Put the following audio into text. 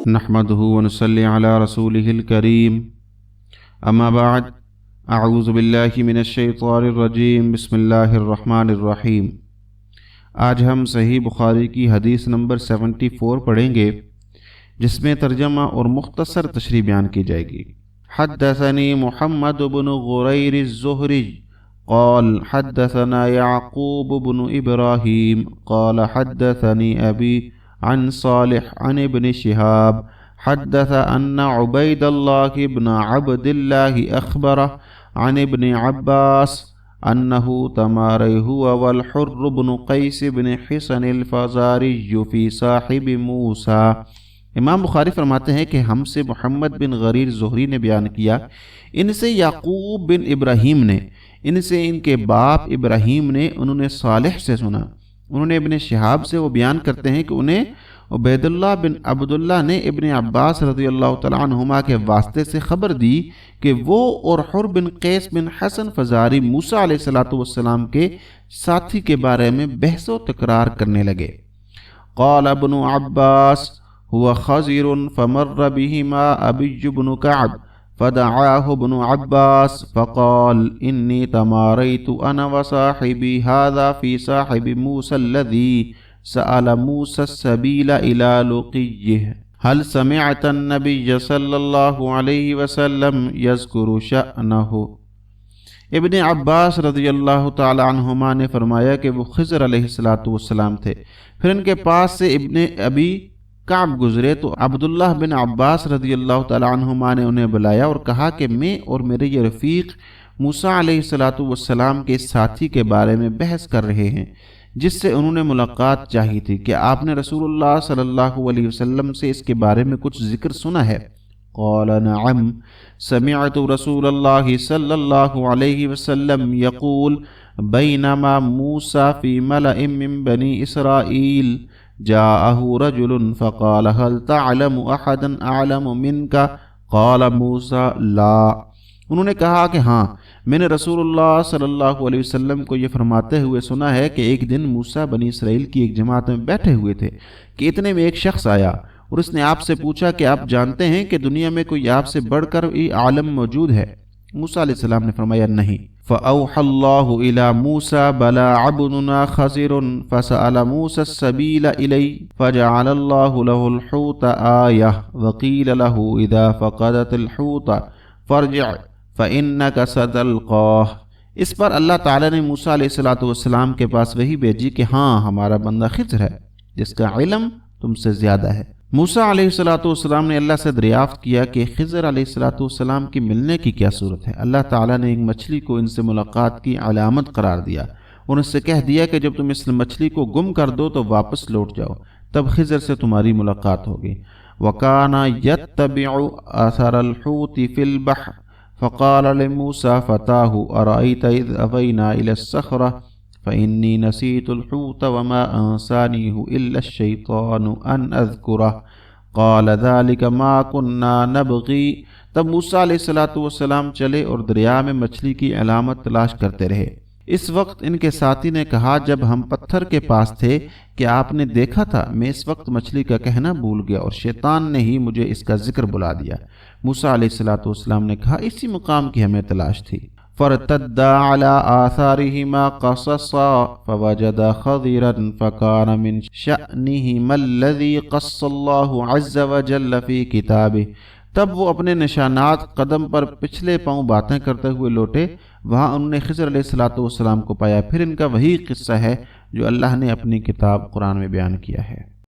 نحمده ونصلي على رسوله الكريم اما بعد اعوذ باللہ من الشیطان الرجیم بسم اللہ الرحمن الرحیم۔ آج ہم صحیح بخاری کی حدیث نمبر 74 پڑھیں گے، جس میں ترجمہ اور مختصر تشریح بیان کی جائے گی۔ حدثني محمد بن غرير الزهري قال حدثنا يعقوب بن إبراهيم قال حدثني أبي عن صالح عن ابن شهاب حدث أن عبيد الله بن عبد الله أخبره عن ابن عباس أنه تماري هو والحر بن قيس بن حصن الفزاري في صاحب موسى۔ امام بخاری فرماتے ہیں کہ ہم سے محمد بن غریر زہری نے بیان کیا، ان سے یعقوب بن ابراہیم نے، ان سے ان کے باپ ابراہیم نے، انہوں نے صالح سے سنا، انہوں نے ابن شہاب سے، وہ بیان کرتے ہیں کہ انہیں عبید اللہ بن عبداللہ نے ابن عباس رضی اللہ تعالیٰ عنہما کے واسطے سے خبر دی کہ وہ اور حر بن قیس بن حسن فزاری موسیٰ علیہ السلام کے ساتھی کے بارے میں بحث و تکرار کرنے لگے۔ قال ابن عباس هو خضر فمر بهما أبي بن كعب فدعاه ابن عباس فقال إني تماريت أنا وصاحبي هذا في صاحب موسى الذي سأل موسى السبيل إلى لقيه هل سمعت النبي صلى الله عليه وسلم يذكر شأنه۔ ابن عباس رضی اللہ تعالی عنہما نے فرمایا کہ وہ خضر علیہ السلام تھے، پھر ان کے پاس سے ابن ابی کعب گزرے تو عبداللہ بن عباس رضی اللہ تعالی عنہما نے انہیں بلایا اور کہا کہ میں اور میرے یہ رفیق موسیٰ علیہ السلام کے ساتھی کے بارے میں بحث کر رہے ہیں، جس سے انہوں نے ملاقات چاہی تھی، کہ آپ نے رسول اللہ صلی اللہ علیہ وسلم سے اس کے بارے میں کچھ ذکر سنا ہے؟ قال نعم سمعت رسول اللہ صلی اللہ علیہ وسلم یقول بینما موسیٰ فی ملأ من بنی اسرائیل جاءه رجل فقال هل تعلم احدا اعلم منك قال موسیٰ لا۔ انہوں نے کہا کہ ہاں، میں نے رسول اللہ صلی اللہ علیہ وسلم کو یہ فرماتے ہوئے سنا ہے کہ ایک دن موسیٰ بنی اسرائیل کی ایک جماعت میں بیٹھے ہوئے تھے کہ اتنے میں ایک شخص آیا اور اس نے آپ سے پوچھا کہ آپ جانتے ہیں کہ دنیا میں کوئی آپ سے بڑھ کر عالم موجود ہے؟ موسیٰ علیہ السلام نے فرمایا نہیں۔ فأوحى الله إلى موسى بلى عبدنا خضر فسأل موسى السبيل إليه فجعل الله له الحوت آية وقيل له إذا فقدت الحوت فارجع فإنك ستلقاه۔ اس پر اللہ تعالیٰ نے موسیٰ علیہ السلام کے پاس وحی بھیجی کہ ہاں، ہمارا بندہ خضر ہے جس کا علم تم سے زیادہ ہے۔ موسیٰ علیہ السلام نے اللہ سے دریافت کیا کہ خضر علیہ السلام کی ملنے کی کیا صورت ہے؟ اللہ تعالیٰ نے ایک مچھلی کو ان سے ملاقات کی علامت قرار دیا اور ان سے کہہ دیا کہ جب تم اس مچھلی کو گم کر دو تو واپس لوٹ جاؤ، تب خضر سے تمہاری ملاقات ہوگی۔ وَكَانَ يَتَّبِعُ أَثَرَ الْحُوتِ فِي الْبَحْرِ فَقَالَ لِمُوسَى فَتَاهُ أَرَأَيْتَ إِذْ أَوَيْنَا إِلَى الصَّخْرَةِ فإني نسيت الحوت وما أنسانيه إلا الشيطان أن أذكره قال ذلك ما كنا نبغي۔ تب موسیٰ علیہ السلام چلے اور دریا میں مچھلی کی علامت تلاش کرتے رہے۔ اس وقت ان کے ساتھی نے کہا جب ہم پتھر کے پاس تھے کہ آپ نے دیکھا تھا، میں اس وقت مچھلی کا کہنا بھول گیا اور شیطان نے ہی مجھے اس کا ذکر بلا دیا۔ موسیٰ علیہ السلام نے کہا اسی مقام کی ہمیں تلاش تھی۔ فارتدا على آثارهما قصصا فوجد خضرا فكان من شأنهما الذي قص الله عز وجل في كتابه۔ تب وہ اپنے نشانات قدم پر پچھلے پاؤں باتیں کرتے ہوئے لوٹے، وہاں انہوں نے خضر علیہ السلام کو پایا۔ پھر ان کا وہی قصہ ہے جو اللہ نے اپنی کتاب قرآن میں بیان کیا ہے۔